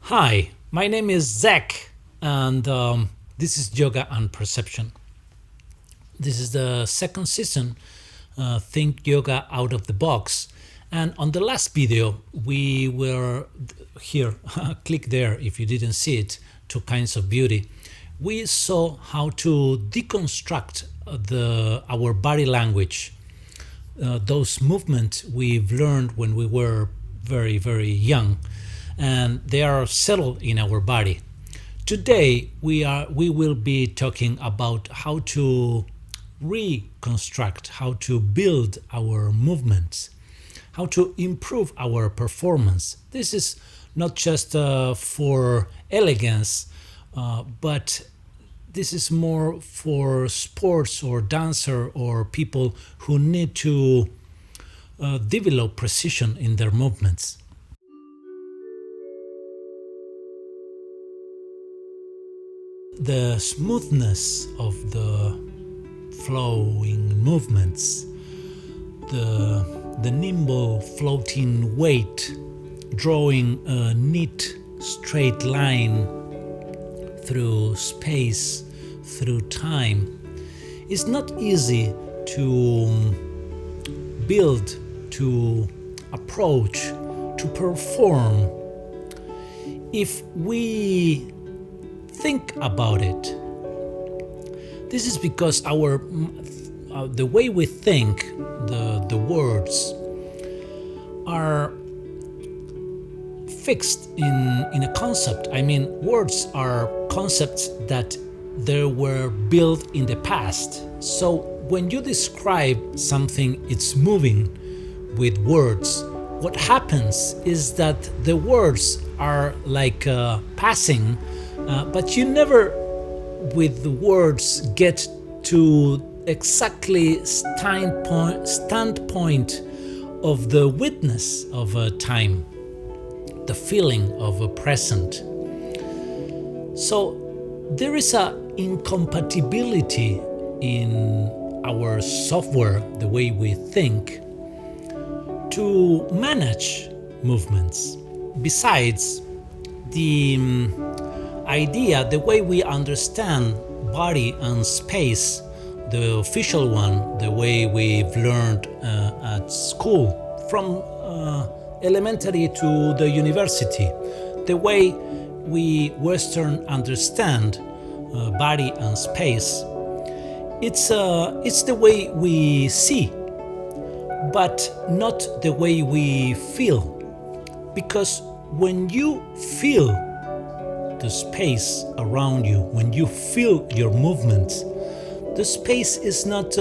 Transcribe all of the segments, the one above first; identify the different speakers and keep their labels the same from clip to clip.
Speaker 1: Hi, my name is Zach, and this is Yoga and Perception. This is the second season, Think Yoga Out of the Box. And on the last video, we were here, click there if you didn't see it, Two Kinds of Beauty. We saw how to deconstruct our body language, those movements we've learned when we were very, very young, and they are settled in our body. Today we will be talking about how to reconstruct, how to build our movements, how to improve our performance. This is not just for elegance, but this is more for sports or dancer or people who need to develop precision in their movements. The smoothness of the flowing movements, the nimble floating weight, drawing a neat straight line through space, through time, is not easy to build, to approach, to perform. If we think about it, this is because the way we think, the words are fixed in a concept. I mean, words are concepts that they were built in the past. So when you describe something, it's moving with words. What happens is that the words are like passing, but you never, with the words, get to exactly standpoint of the witness of a time, the feeling of a present. So there is a incompatibility in our software, the way we think, to manage movements. Besides, the idea, the way we understand body and space, the official one, the way we've learned at school, from elementary to the university, the way we Western understand body and space, it's the way we see, but not the way we feel. Because when you feel the space around you, when you feel your movements, the space is not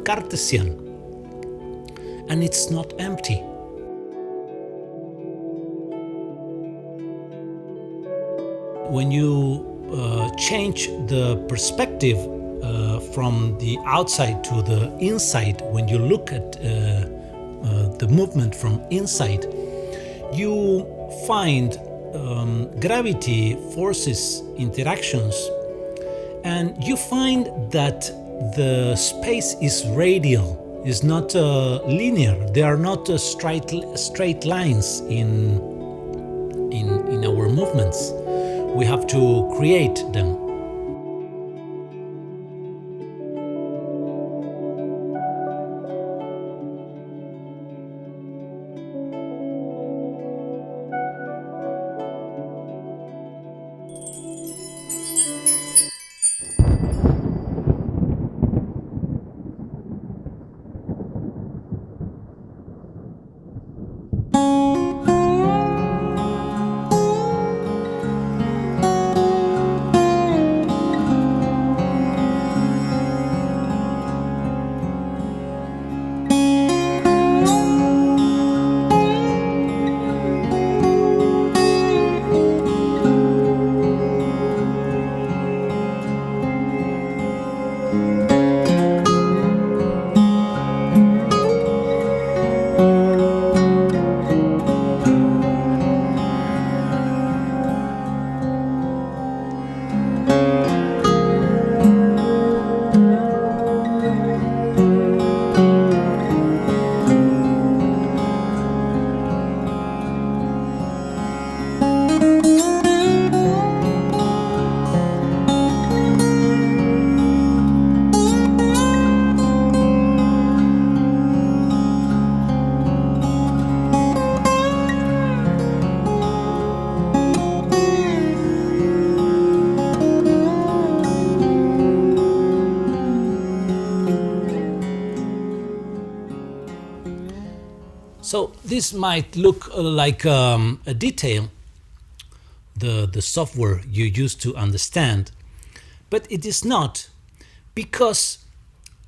Speaker 1: Cartesian, and it's not empty. When you change the perspective from the outside to the inside, when you look at the movement from inside, you find gravity, forces, interactions, and you find that the space is radial, is not linear. There are not straight lines in our movements. We have to create them. this might look like a detail, the software you use to understand, but it is not, because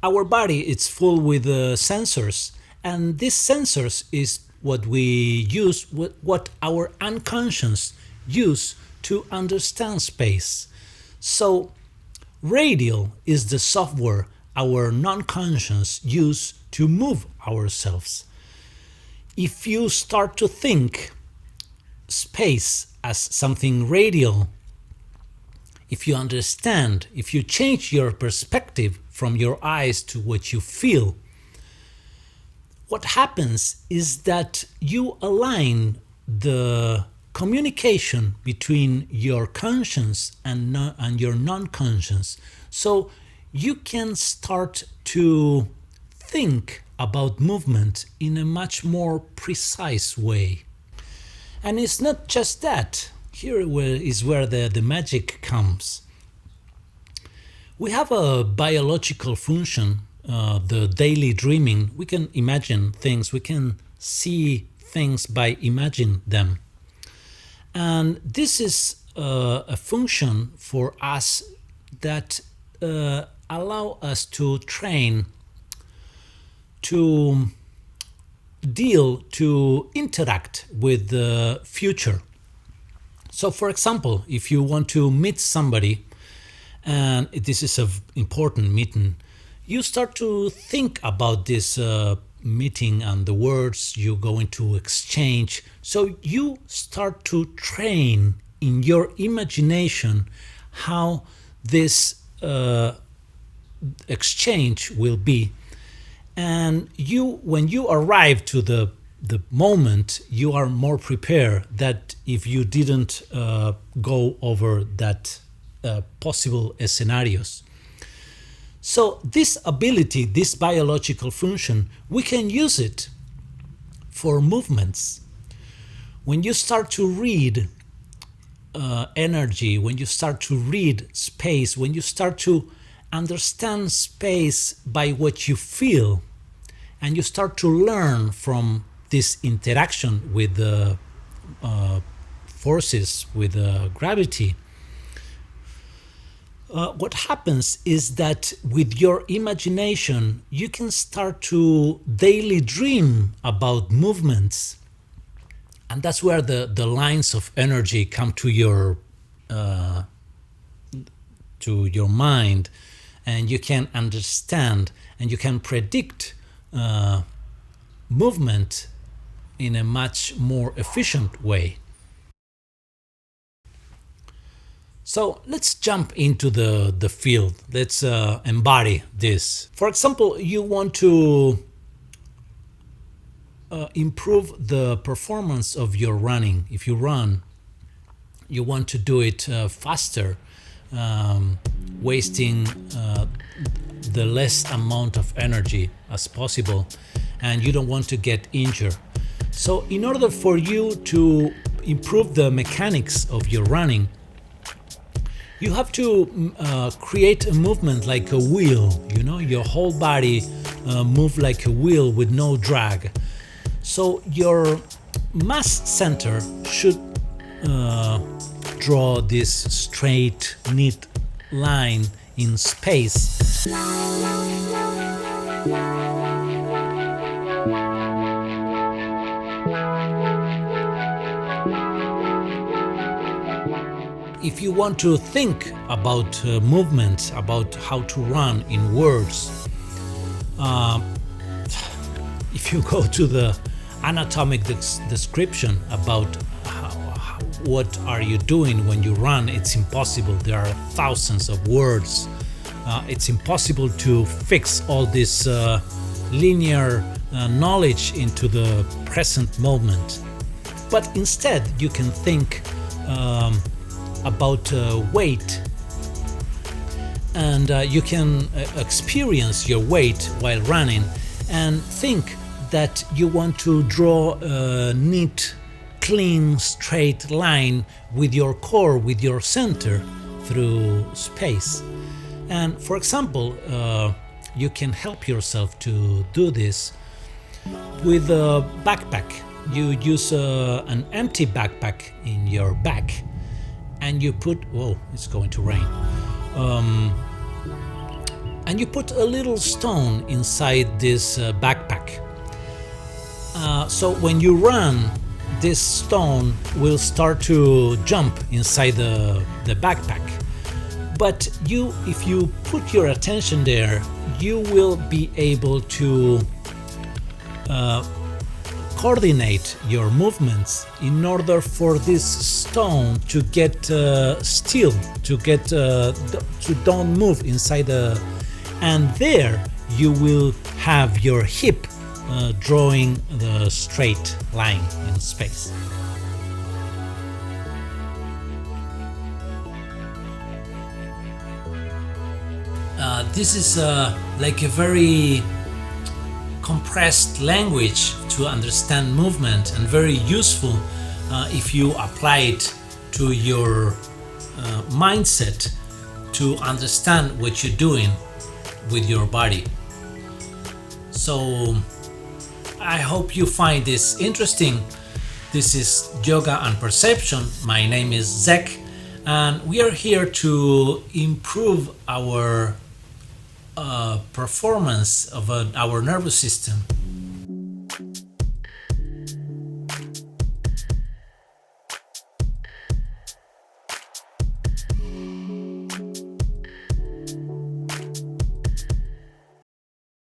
Speaker 1: our body is full with sensors, and these sensors is what we use, what our unconscious use to understand space. So radial is the software our non-conscious use to move ourselves. If you start to think space as something radial, if you understand, if you change your perspective from your eyes to what you feel, what happens is that you align the communication between your conscious and your non-conscious. So you can start to think about movement in a much more precise way. And it's not just that. Here is where the magic comes. We have a biological function, the daily dreaming. We can imagine things, we can see things by imagining them. And this is a function for us that allow us to train, to deal, to interact with the future. So for example, if you want to meet somebody, and this is an important meeting, you start to think about this meeting and the words you're going to exchange. So you start to train in your imagination how this exchange will be. And when you arrive to the moment, you are more prepared that if you didn't go over that possible scenarios. So this ability, this biological function, we can use it for movements. When you start to read energy, when you start to read space, when you start to understand space by what you feel, and you start to learn from this interaction with the forces, with gravity, what happens is that with your imagination you can start to daily dream about movements, and that's where the lines of energy come to your mind, and you can understand and you can predict movement in a much more efficient way. So let's jump into the field. Let's embody this. For example, you want to improve the performance of your running. If you run, you want to do it faster, wasting the less amount of energy as possible, and you don't want to get injured. So in order for you to improve the mechanics of your running, you have to create a movement like a wheel, your whole body move like a wheel with no drag. So your mass center should draw this straight, neat line in space. If you want to think about movements, about how to run in words, if you go to the anatomic description about what are you doing when you run, it's impossible. There are thousands of words. It's impossible to fix all this linear knowledge into the present moment. But instead, you can think about weight, and you can experience your weight while running, and think that you want to draw a neat, clean, straight line with your core, with your center through space. And for example, you can help yourself to do this with a backpack. you use an empty backpack in your back, and you put, whoa, it's going to rain, and you put a little stone inside this backpack. So when you run, this stone will start to jump inside the backpack. But if you put your attention there, you will be able to coordinate your movements in order for this stone to get still, to don't move inside and there you will have your hip drawing the straight line in space. This is like a very compressed language to understand movement, and very useful if you apply it to your mindset to understand what you're doing with your body. So I hope you find this interesting. This is Yoga and Perception. My name is Zek, and we are here to improve our performance of our nervous system